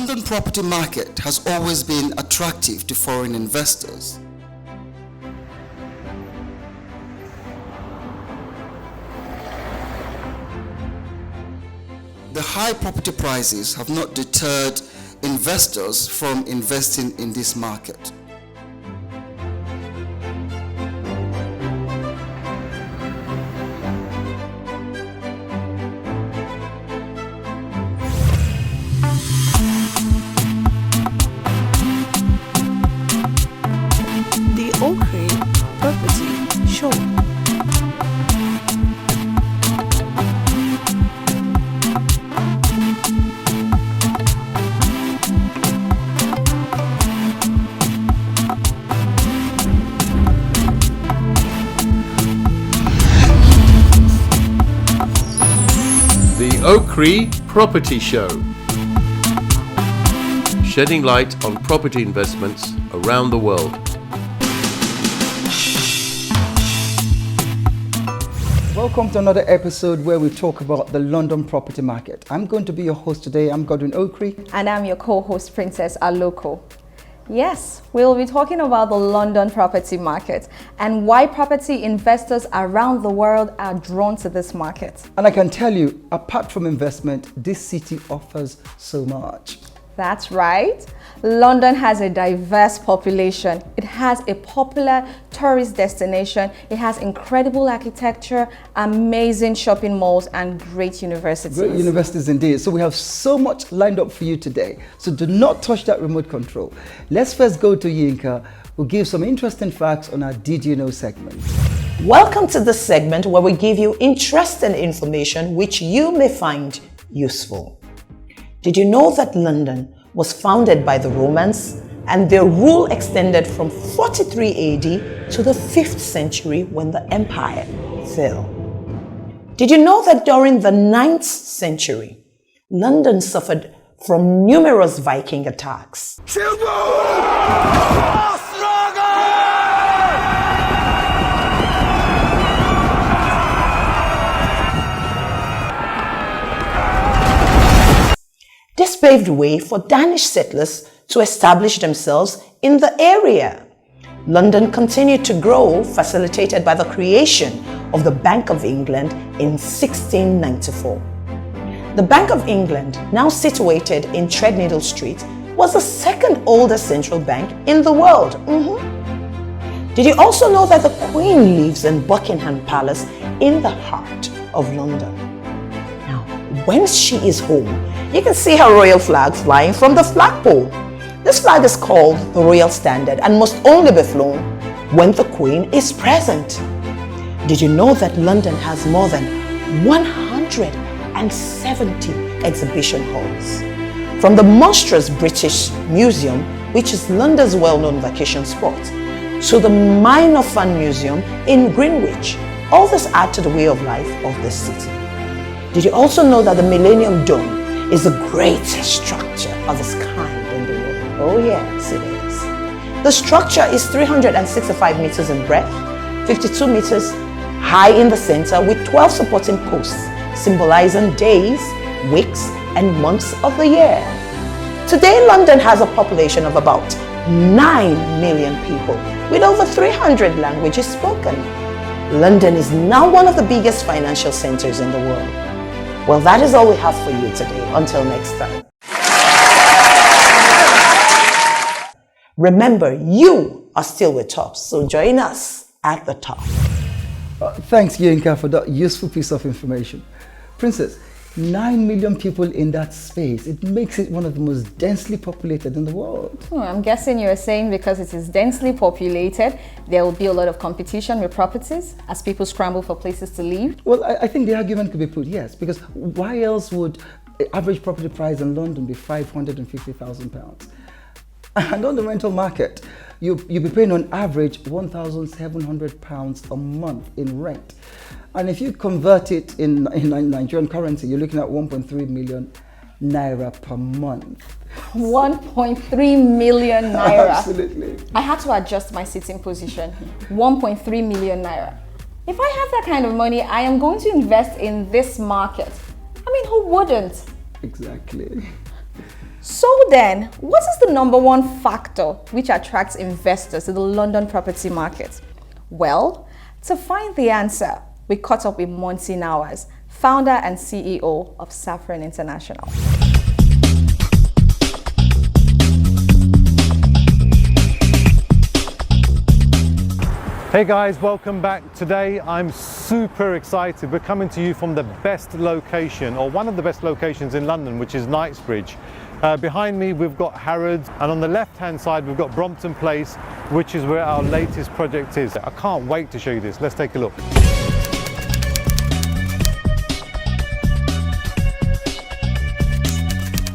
London property market has always been attractive to foreign investors. The high property prices have not deterred investors from investing in this market. The Okri Property Show. The Okri Property Show, shedding light on property investments around the world. Welcome to another episode where we talk about the London property market. I'm going to be your host today. I'm Godwin Okri. And I'm your co-host, Princess Aloko. Yes, we'll be talking about the London property market and why property investors around the world are drawn to this market. And I can tell you, apart from investment, this city offers so much. That's right. London has a diverse population. It has a popular tourist destination. It has incredible architecture, amazing shopping malls, and great universities. Great universities indeed. So we have so much lined up for you today. So do not touch that remote control. Let's first go to Yinka, who gives some interesting facts on our Did You Know segment. Welcome to this segment where we give you interesting information which you may find useful. Did you know that London was founded by the Romans and their rule extended from 43 AD to the 5th century when the empire fell? Did you know that during the 9th century, London suffered from numerous Viking attacks? This paved way for Danish settlers to establish themselves in the area. London continued to grow, facilitated by the creation of the Bank of England in 1694. The Bank of England, now situated in Threadneedle Street, was the second oldest central bank in the world. Did you also know that the Queen lives in Buckingham Palace in the heart of London? Now, when she is home, you can see her royal flag flying from the flagpole. This flag is called the Royal Standard and must only be flown when the Queen is present. Did you know that London has more than 170 exhibition halls? From the monstrous British Museum, which is London's well-known vacation spot, to the Minor Fun Museum in Greenwich, all this add to the way of life of this city. Did you also know that the Millennium Dome is the greatest structure of its kind in the world? Oh yes, it is. The structure is 365 meters in breadth, 52 meters high in the center with 12 supporting posts, symbolizing days, weeks, and months of the year. Today, London has a population of about 9 million people with over 300 languages spoken. London is now one of the biggest financial centers in the world. Well, that is all we have for you today. Until next time. Remember, you are still with top, so join us at the top. Thanks, Yinka, for that useful piece of information. Princess, 9 million people in that space. It makes it one of the most densely populated in the world. I'm guessing you're saying because it is densely populated, there will be a lot of competition with properties as people scramble for places to live. Well, I think the argument could be put, yes, because why else would the average property price in London be £550,000? And on the rental market, you'll be paying on average £1,700 a month in rent. And if you convert it in Nigerian currency, you're looking at 1.3 million naira per month. 1.3 million naira. Absolutely. I had to adjust my sitting position. 1.3 million naira. If I have that kind of money, I am going to invest in this market. I mean, who wouldn't? Exactly. So then, what is the number one factor which attracts investors to the London property market? Well, to find the answer, we caught up with Monty Nawaz, founder and CEO of Saffron International. Hey guys, welcome back. Today I'm super excited. We're coming to you from the best location, or one of the best locations in London, which is Knightsbridge. Behind me we've got Harrods, and on the left hand side we've got Brompton Place, which is where our latest project is. I can't wait to show you this. Let's take a look.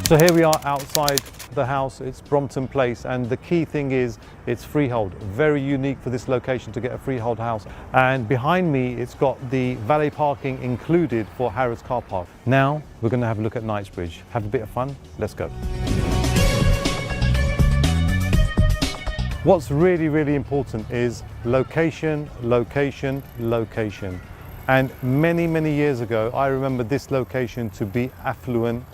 So here we are outside the house. It's Brompton Place, and the key thing is it's freehold. Very unique for this location to get a freehold house. And behind me it's got the valet parking included for Harrods car park. Now we're going to have a look at Knightsbridge, have a bit of fun. Let's go. What's really important is location, location, location. And many years ago I remember this location to be affluent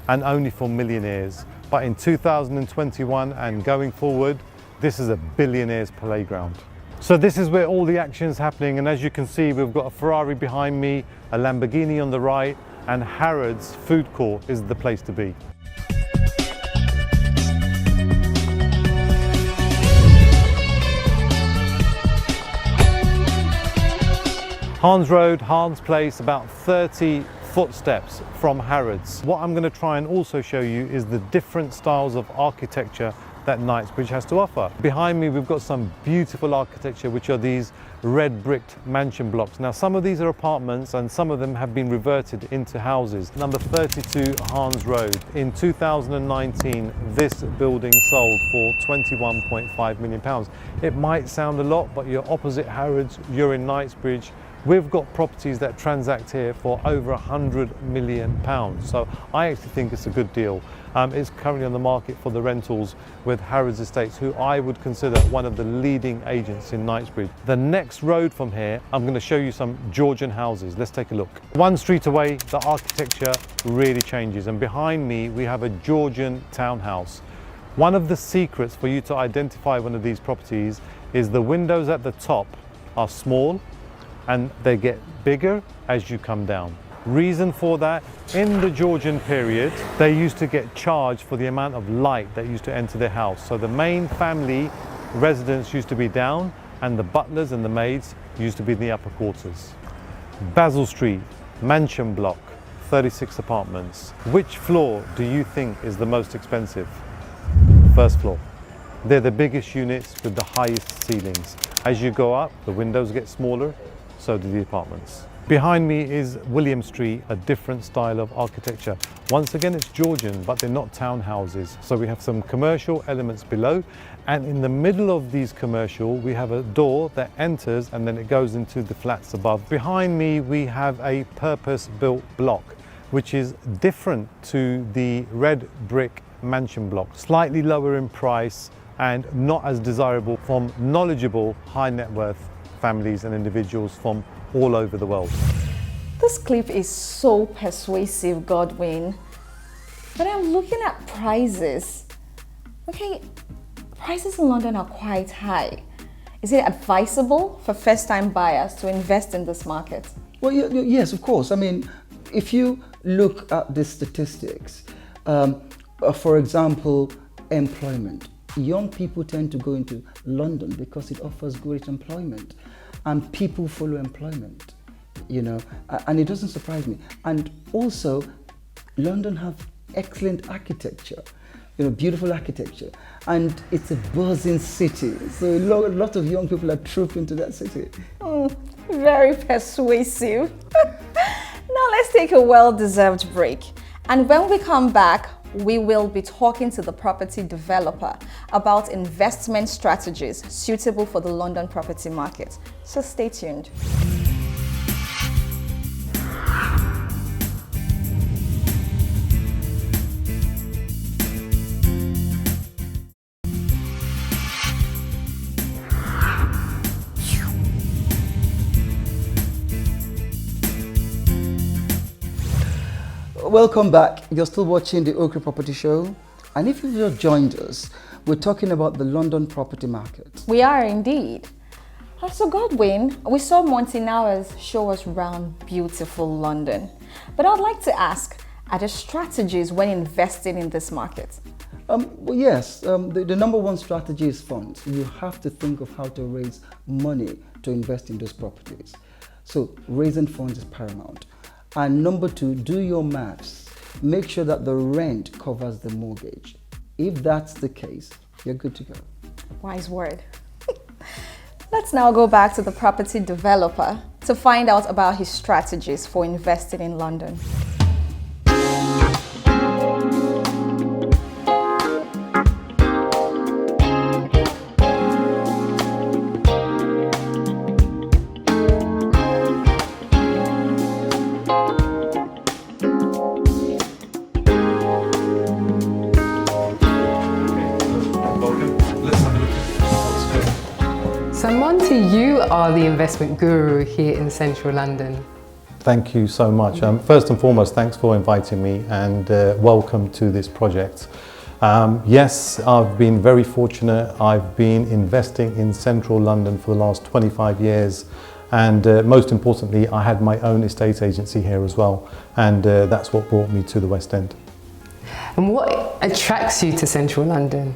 and only for millionaires. But in 2021 and going forward, this is a billionaire's playground. So this is where all the action is happening, and as you can see, we've got a Ferrari behind me, a Lamborghini on the right, and Harrods food court is the place to be. Hans Road, Hans Place, about 30 footsteps from Harrods. What I'm going to try and also show you is the different styles of architecture that Knightsbridge has to offer. Behind me we've got some beautiful architecture, which are these red bricked mansion blocks. Now some of these are apartments and some of them have been reverted into houses. Number 32 Hans Road. In 2019 this building sold for £21.5 million. It might sound a lot, but you're opposite Harrods, you're in Knightsbridge. We've got properties that transact here for over £100 million. So I actually think it's a good deal. It's currently on the market for the rentals with Harrods Estates, who I would consider one of the leading agents in Knightsbridge. The next road from here, I'm going to show you some Georgian houses. Let's take a look. One street away, the architecture really changes. And behind me, we have a Georgian townhouse. One of the secrets for you to identify one of these properties is the windows at the top are small, and they get bigger as you come down. Reason for that, in the Georgian period, they used to get charged for the amount of light that used to enter their house. So the main family residence used to be down, and the butlers and the maids used to be in the upper quarters. Basil Street, mansion block, 36 apartments. Which floor do you think is the most expensive? First floor. They're the biggest units with the highest ceilings. As you go up, the windows get smaller, so do the apartments. Behind me is William Street, a different style of architecture. Once again, it's Georgian, but they're not townhouses. So we have some commercial elements below, and in the middle of these commercial, we have a door that enters and then it goes into the flats above. Behind me, we have a purpose-built block, which is different to the red brick mansion block. Slightly lower in price and not as desirable from knowledgeable, high net worth families and individuals from all over the world. This clip is so persuasive, Godwin. But I'm looking at prices. Okay, prices in London are quite high. Is it advisable for first-time buyers to invest in this market? Well, yes, of course. I mean, if you look at the statistics, for example, employment. Young people tend to go into London because it offers great employment, and people follow employment, you know, and it doesn't surprise me. And also, London have excellent architecture, you know, beautiful architecture, and it's a buzzing city. So a lot of young people are trooping to that city. Very persuasive. Now let's take a well-deserved break. And when we come back, we will be talking to the property developer about investment strategies suitable for the London property market. So stay tuned. Welcome back. You're still watching the Okri Property Show. And if you've just joined us, we're talking about the London property market. We are indeed. So Godwin, we saw Monty Hours show us around beautiful London. But I'd like to ask, are there strategies when investing in this market? Well, yes, the number one strategy is funds. You have to think of how to raise money to invest in those properties. So raising funds is paramount. And number two, do your maths. Make sure that the rent covers the mortgage. If that's the case, you're good to go. Wise word. Let's now go back to the property developer to find out about his strategies for investing in London. So Monty, you are the investment guru here in central London. Thank you so much. First and foremost, thanks for inviting me and welcome to this project. Yes, I've been very fortunate. I've been investing in central London for the last 25 years. And most importantly, I had my own estate agency here as well. And that's what brought me to the West End. And what attracts you to central London?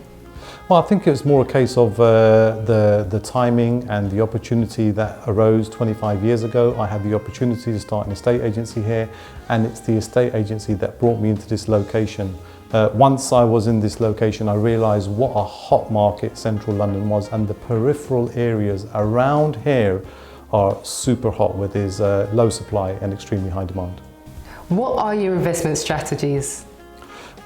Well, I think it was more a case of the timing and the opportunity that arose 25 years ago. I had the opportunity to start an estate agency here, and it's the estate agency that brought me into this location. Once I was in this location, I realised what a hot market central London was, and the peripheral areas around here are super hot, where there's low supply and extremely high demand. What are your investment strategies?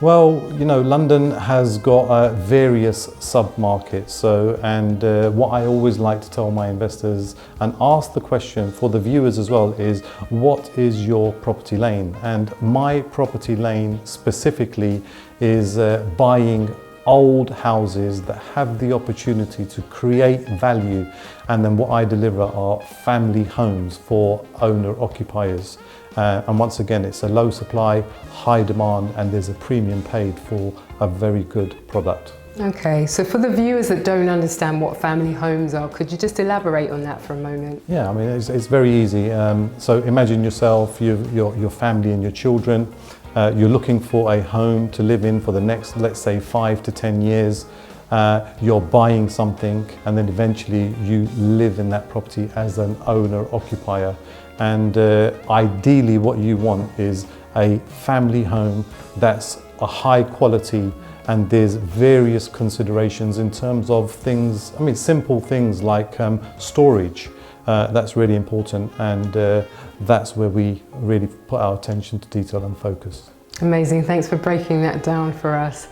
Well, you know, London has got various sub-markets, and what I always like to tell my investors and ask the question for the viewers as well is, what is your property lane? And my property lane specifically is buying old houses that have the opportunity to create value, and then what I deliver are family homes for owner-occupiers. And once again, it's a low supply, high demand, and there's a premium paid for a very good product. Okay, so for the viewers that don't understand what family homes are, could you just elaborate on that for a moment? Yeah, I mean, it's very easy. So imagine yourself, your family and your children. You're looking for a home to live in for the next, let's say, 5 to 10 years. You're buying something, and then eventually you live in that property as an owner-occupier. And ideally what you want is a family home that's a high quality, and there's various considerations in terms of things, I mean simple things like storage. That's really important, and that's where we really put our attention to detail and focus. Amazing, thanks for breaking that down for us.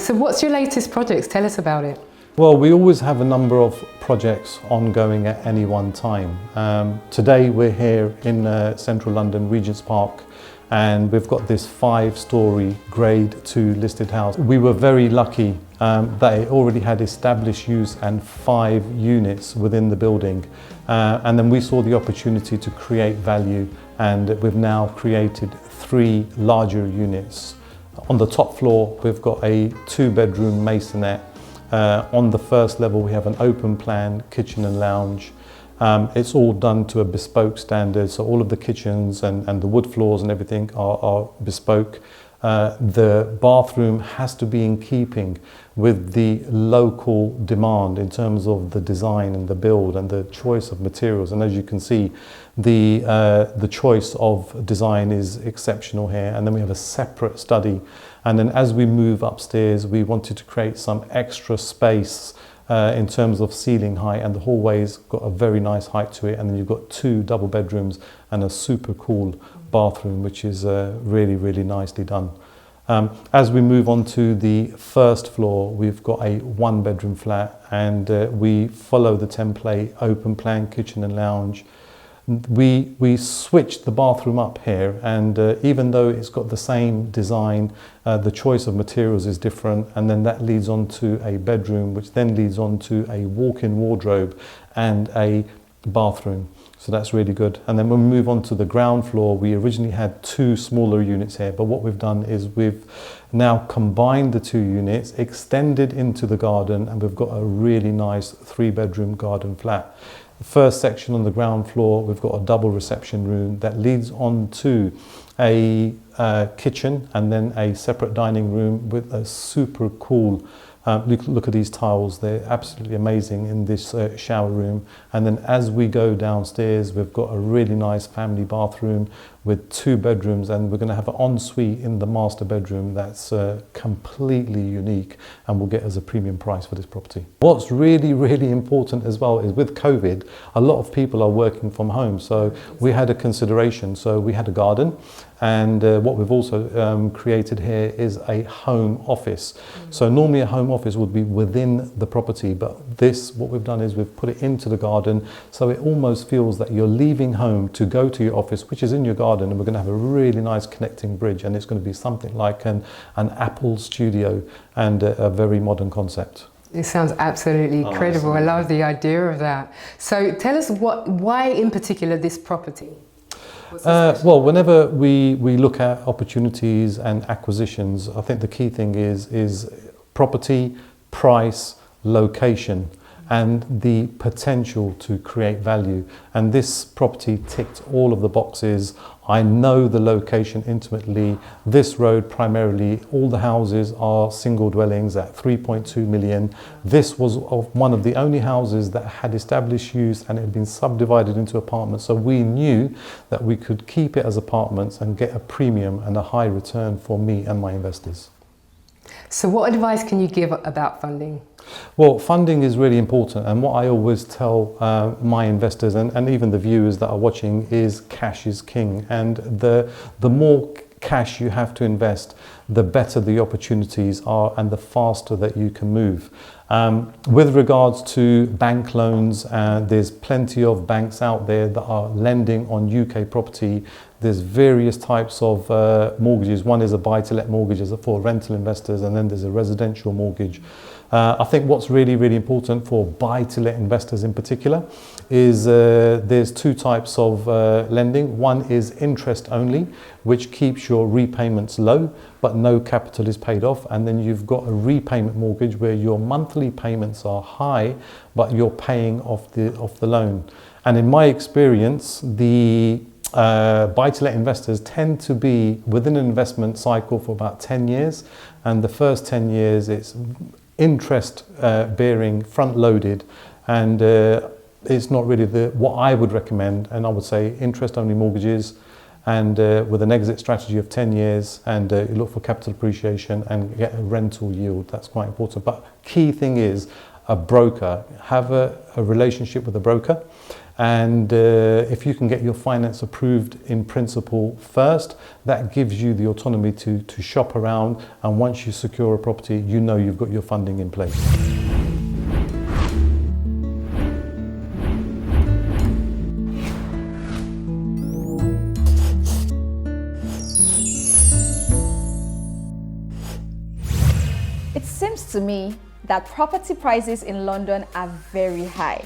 So what's your latest projects? Tell us about it. Well, we always have a number of projects ongoing at any one time. Today we're here in central London, Regent's Park, and we've got this 5-storey grade 2 listed house. We were very lucky that it already had established use and 5 units within the building. And then we saw the opportunity to create value, and we've now created 3 larger units. On the top floor, we've got a 2-bedroom masonette. On the first level, we have an open plan kitchen and lounge. It's all done to a bespoke standard, so all of the kitchens and the wood floors and everything are bespoke. The bathroom has to be in keeping with the local demand in terms of the design and the build and the choice of materials. And as you can see, the choice of design is exceptional here. And then we have a separate study. And then as we move upstairs, we wanted to create some extra space in terms of ceiling height, and the hallway's got a very nice height to it. And then you've got 2 double bedrooms and a super cool bathroom, which is really, really nicely done. As we move on to the first floor, we've got a 1-bedroom flat, and we follow the template open plan kitchen and lounge. We switched the bathroom up here, and even though it's got the same design, the choice of materials is different, and then that leads on to a bedroom, which then leads on to a walk-in wardrobe and a bathroom. So that's really good. And then when we move on to the ground floor, we originally had 2 smaller units here, but what we've done is we've now combined the 2 units, extended into the garden, and we've got a really nice 3-bedroom garden flat. The first section on the ground floor, we've got a double reception room that leads on to a kitchen and then a separate dining room with a super cool look at these tiles, they're absolutely amazing in this shower room. And then as we go downstairs, we've got a really nice family bathroom with 2 bedrooms, and we're going to have an ensuite in the master bedroom that's completely unique and will get us a premium price for this property. What's really, really important as well is with COVID, a lot of people are working from home. So we had a consideration. So we had a garden, and what we've also created here is a home office. So normally a home office would be within the property, but this, what we've done is we've put it into the garden, so it almost feels that you're leaving home to go to your office, which is in your garden, and we're going to have a really nice connecting bridge, and it's going to be something like an Apple studio and a very modern concept. It sounds absolutely incredible. I love the idea of that. So tell us why in particular this property? Well, whenever we look at opportunities and acquisitions, I think the key thing is property, price, location, and the potential to create value. And this property ticked all of the boxes. I know the location intimately. This road primarily, all the houses are single dwellings at 3.2 million. This was one of the only houses that had established use, and it had been subdivided into apartments. So we knew that we could keep it as apartments and get a premium and a high return for me and my investors. So what advice can you give about funding? Well, funding is really important, and what I always tell my investors and even the viewers that are watching is cash is king, and the more cash you have to invest, the better the opportunities are and the faster that you can move. With regards to bank loans, there's plenty of banks out there that are lending on UK property. There's various types of mortgages. One is a buy-to-let mortgage for rental investors, and then there's a residential mortgage. I think what's really, really important for buy-to-let investors in particular is there's 2 types of lending. One is interest only, which keeps your repayments low, but no capital is paid off. And then you've got a repayment mortgage where your monthly payments are high, but you're paying off the loan. And in my experience, the buy-to-let investors tend to be within an investment cycle for about 10 years. And the first 10 years, it's interest bearing, front loaded, and it's not really what I would recommend. And I would say interest only mortgages, and with an exit strategy of 10 years, and you look for capital appreciation and get a rental yield. That's quite important. But key thing is a broker. Have a relationship with a broker. And if you can get your finance approved in principle first, that gives you the autonomy to shop around. And once you secure a property, you know you've got your funding in place. It seems to me that property prices in London are very high.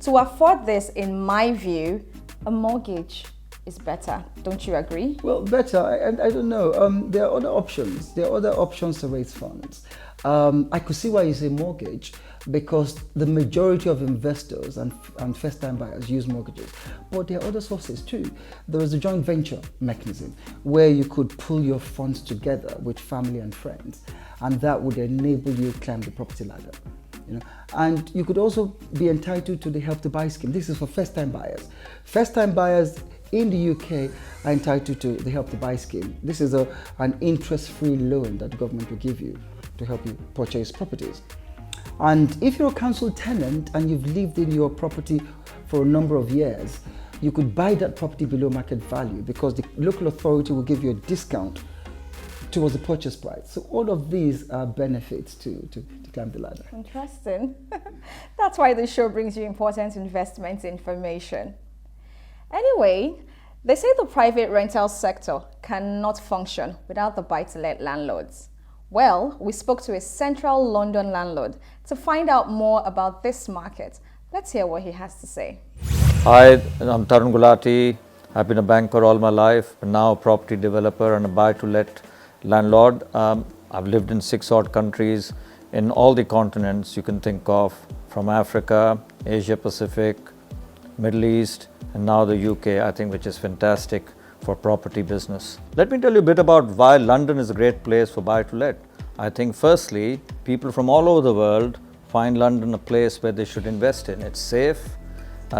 To afford this, in my view, a mortgage is better. Don't you agree? Well, better, I don't know. There are other options. There are other options to raise funds. I could see why you say mortgage, because the majority of investors and first-time buyers use mortgages. But there are other sources too. There is a joint venture mechanism where you could pull your funds together with family and friends, and that would enable you to climb the property ladder. And you could also be entitled to the Help to Buy scheme. This is for first-time buyers. First-time buyers in the UK are entitled to the Help to Buy scheme. This is an interest-free loan that the government will give you to help you purchase properties. And if you're a council tenant and you've lived in your property for a number of years, you could buy that property below market value because the local authority will give you a discount towards the purchase price. So all of these are benefits to climb the ladder. Interesting. That's why the show brings you important investment information. Anyway, they say the private rental sector cannot function without the buy-to-let landlords. Well, we spoke to a central London landlord to find out more about this market. Let's hear what he has to say. Hi, I'm Tarun Gulati. I've been a banker all my life, but now a property developer and a buy-to-let landlord. I've lived in 6 odd countries in all the continents you can think of, from Africa, Asia Pacific, Middle East, and now the UK, I think, which is fantastic for property business. Let me tell you a bit about why London is a great place for buy-to-let. I think firstly, people from all over the world find London a place where they should invest in. It's safe.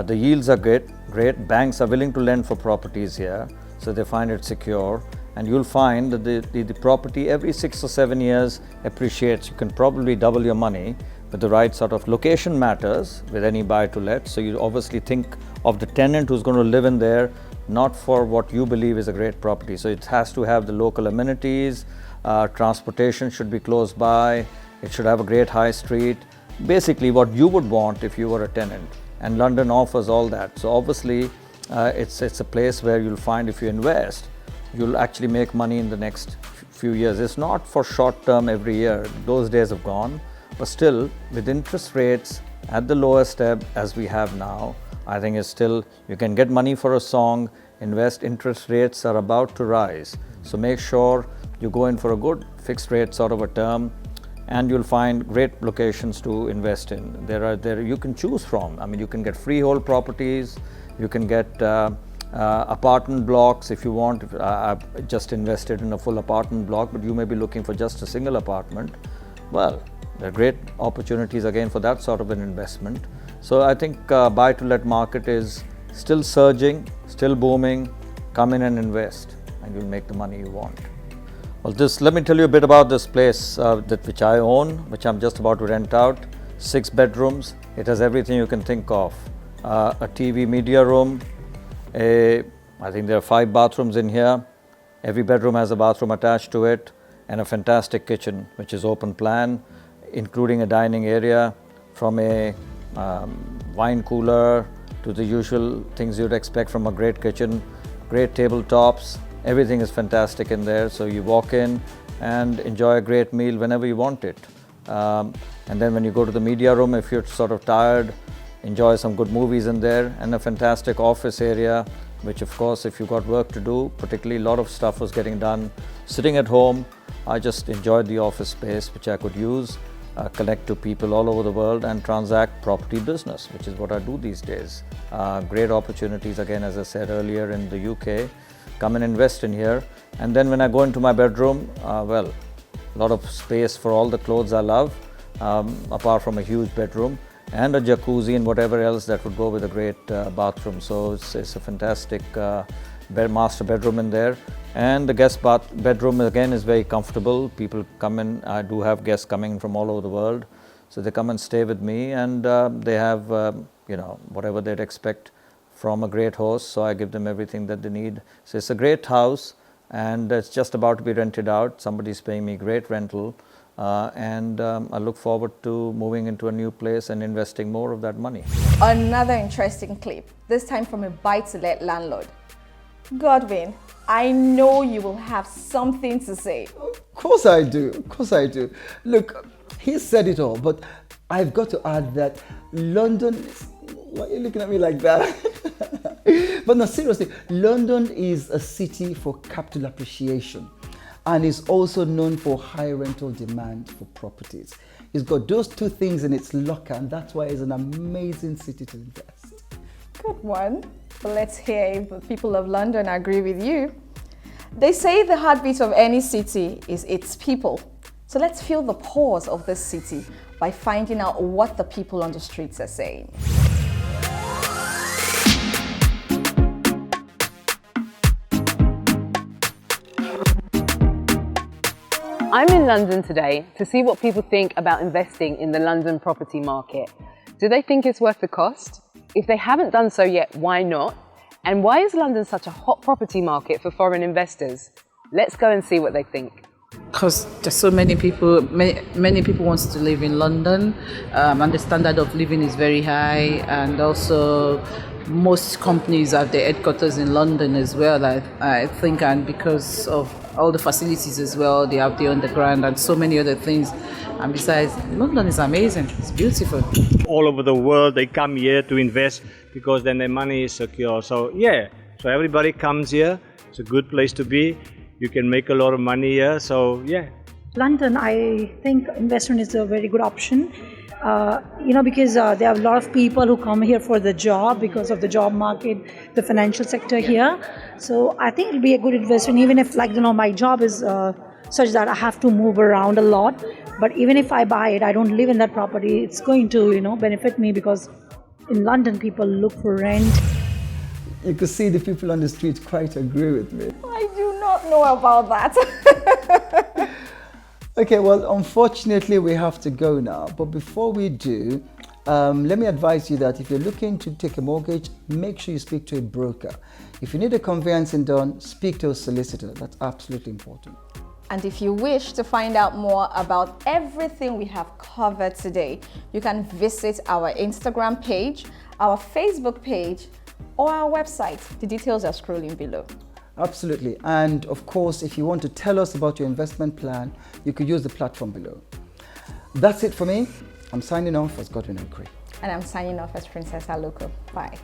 The yields are great. Banks are willing to lend for properties here, so they find it secure. And you'll find that the property every 6 or 7 years appreciates. You can probably double your money with the right sort of location matters with any buy-to-let. So you obviously think of the tenant who's going to live in there, not for what you believe is a great property. So it has to have the local amenities, transportation should be close by, it should have a great high street, basically what you would want if you were a tenant. And London offers all that. So obviously it's a place where you'll find if you invest, you'll actually make money in the next few years. It's not for short term every year, those days have gone, but still with interest rates at the lowest ebb as we have now, I think it's still, you can get money for a song, invest, interest rates are about to rise. So make sure you go in for a good fixed rate sort of a term, and you'll find great locations to invest in. There you can choose from. I mean, you can get freehold properties, you can get apartment blocks if you want. I've just invested in a full apartment block, but you may be looking for just a single apartment. Well, there are great opportunities again for that sort of an investment. So I think buy-to-let market is still surging, still booming. Come in and invest, and you'll make the money you want. Well, let me tell you a bit about this place which I own, which I'm just about to rent out. 6 bedrooms. It has everything you can think of. A TV media room. I think there are 5 bathrooms in here. Every bedroom has a bathroom attached to it, and a fantastic kitchen, which is open plan, including a dining area, from a wine cooler to the usual things you'd expect from a great kitchen. Great tabletops. Everything is fantastic in there, so you walk in and enjoy a great meal whenever you want it. And then when you go to the media room, if you're sort of tired, enjoy some good movies in there, and a fantastic office area, which of course, if you've got work to do, particularly a lot of stuff was getting done sitting at home. I just enjoyed the office space, which I could use, connect to people all over the world and transact property business, which is what I do these days. Great opportunities, again, as I said earlier, in the UK. Come and invest in here. And then when I go into my bedroom, well, a lot of space for all the clothes I love, apart from a huge bedroom, and a jacuzzi and whatever else that would go with a great bathroom. So it's a fantastic master bedroom in there. And the guest bedroom again is very comfortable. People come in, I do have guests coming from all over the world. So they come and stay with me, and they have whatever they'd expect from a great host, so I give them everything that they need. So it's a great house, and it's just about to be rented out. Somebody's paying me great rental, and I look forward to moving into a new place and investing more of that money. Another interesting clip, this time from a buy-to-let landlord. Godwin, I know you will have something to say. Of course I do. Of course I do. Look, he said it all, but I've got to add that London is... Why are you looking at me like that? But no, seriously, London is a city for capital appreciation, and is also known for high rental demand for properties. It's got those 2 things in its locker, and that's why it's an amazing city to invest. Good one. But let's hear if the people of London agree with you. They say the heartbeat of any city is its people. So let's feel the pulse of this city by finding out what the people on the streets are saying. I'm in London today to see what people think about investing in the London property market. Do they think it's worth the cost? If they haven't done so yet, why not? And why is London such a hot property market for foreign investors? Let's go and see what they think. Because there's so many people, many people want to live in London, and the standard of living is very high, and also most companies have their headquarters in London as well, I think, and because of all the facilities as well, they have the underground and so many other things. And besides, London is amazing, it's beautiful. All over the world, they come here to invest because then their money is secure. So yeah, so everybody comes here. It's a good place to be. You can make a lot of money here. So yeah. London, I think investment is a very good option. Because there are a lot of people who come here for the job because of the job market, the financial sector here. So I think it'll be a good investment, even if my job is such that I have to move around a lot. But even if I buy it, I don't live in that property, it's going to, benefit me, because in London, people look for rent. You could see the people on the street quite agree with me. I do not know about that. Okay, well, unfortunately, we have to go now. But before we do, let me advise you that if you're looking to take a mortgage, make sure you speak to a broker. If you need a conveyancing done, speak to a solicitor. That's absolutely important. And if you wish to find out more about everything we have covered today, you can visit our Instagram page, our Facebook page, or our website. The details are scrolling below. Absolutely. And of course, if you want to tell us about your investment plan, you could use the platform below. That's it for me. I'm signing off as Godwin Okri. And I'm signing off as Princess Aloko. Bye.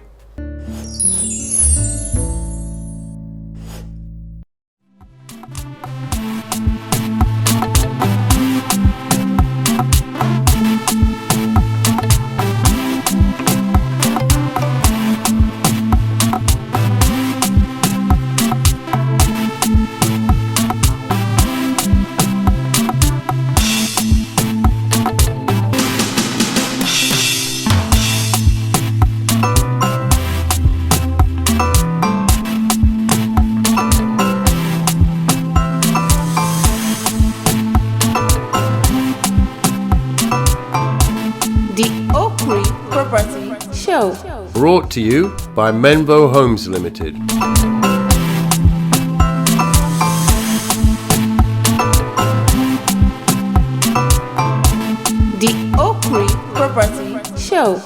Brought to you by Menvo Homes Limited. The Okri Property Show.